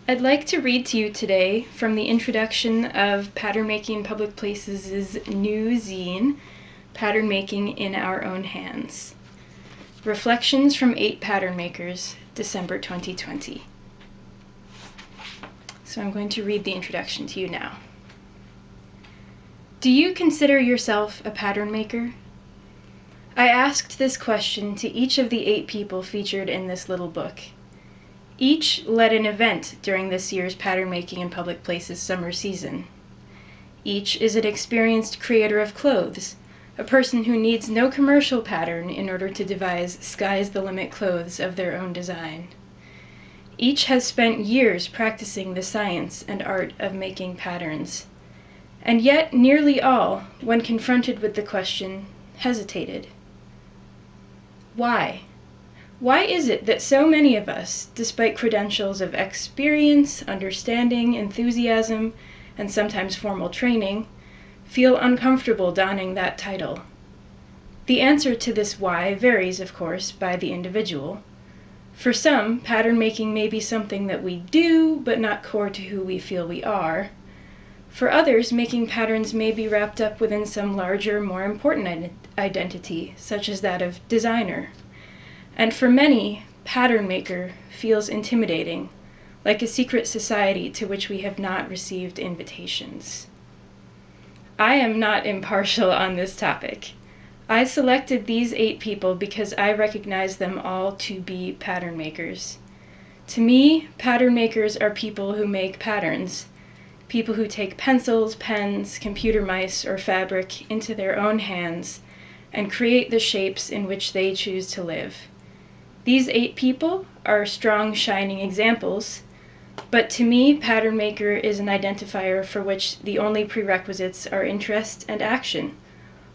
I'd like to read to you today from the introduction of Patternmaking Public Places' new zine, Patternmaking in Our Own Hands. Reflections from Eight Patternmakers, December 2020. So I'm going to read the introduction to you now. Do you consider yourself a pattern maker? I asked this question to each of the 8 people featured in this little book. Each led an event during this year's Patternmaking in Public Places summer season. Each is an experienced creator of clothes, a person who needs no commercial pattern in order to devise sky's-the-limit clothes of their own design. Each has spent years practicing the science and art of making patterns. And yet, nearly all, when confronted with the question, hesitated. Why? Why is it that so many of us, despite credentials of experience, understanding, enthusiasm, and sometimes formal training, feel uncomfortable donning that title? The answer to this why varies, of course, by the individual. For some, pattern making may be something that we do, but not core to who we feel we are. For others, making patterns may be wrapped up within some larger, more important identity, such as that of designer. And for many, pattern maker feels intimidating, like a secret society to which we have not received invitations. I am not impartial on this topic. I selected these 8 people because I recognize them all to be pattern makers. To me, pattern makers are people who make patterns. People who take pencils, pens, computer mice, or fabric into their own hands and create the shapes in which they choose to live. These 8 people are strong, shining examples, but to me, pattern maker is an identifier for which the only prerequisites are interest and action.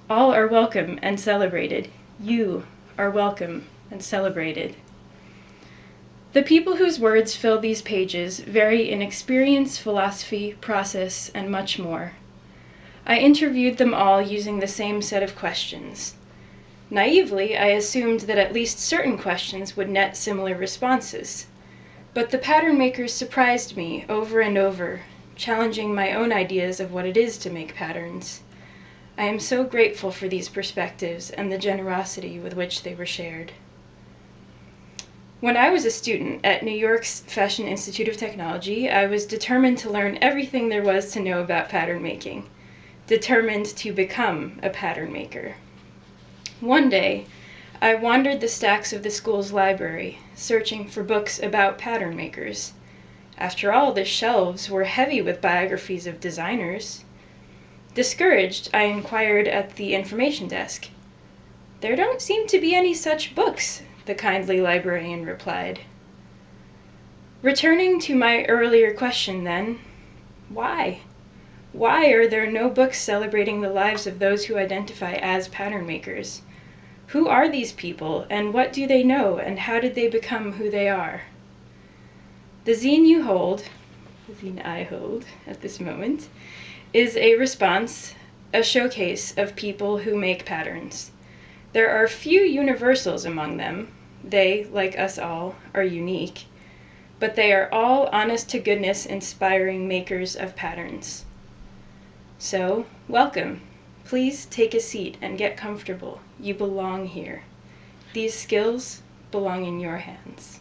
All are welcome and celebrated. You are welcome and celebrated. The people whose words fill these pages vary in experience, philosophy, process, and much more. I interviewed them all using the same set of questions. Naively, I assumed that at least certain questions would net similar responses. But the pattern makers surprised me over and over, challenging my own ideas of what it is to make patterns. I am so grateful for these perspectives and the generosity with which they were shared. When I was a student at New York's Fashion Institute of Technology, I was determined to learn everything there was to know about pattern making, determined to become a pattern maker. One day, I wandered the stacks of the school's library, searching for books about pattern makers. After all, the shelves were heavy with biographies of designers. Discouraged, I inquired at the information desk. "There don't seem to be any such books," the kindly librarian replied. Returning to my earlier question then, why? Why are there no books celebrating the lives of those who identify as pattern makers? Who are these people, and what do they know, and how did they become who they are? The zine you hold, the zine I hold at this moment, is a response, a showcase of people who make patterns. There are few universals among them. They, like us all, are unique. But they are all honest-to-goodness inspiring makers of patterns. So, welcome. Please take a seat and get comfortable. You belong here. These skills belong in your hands.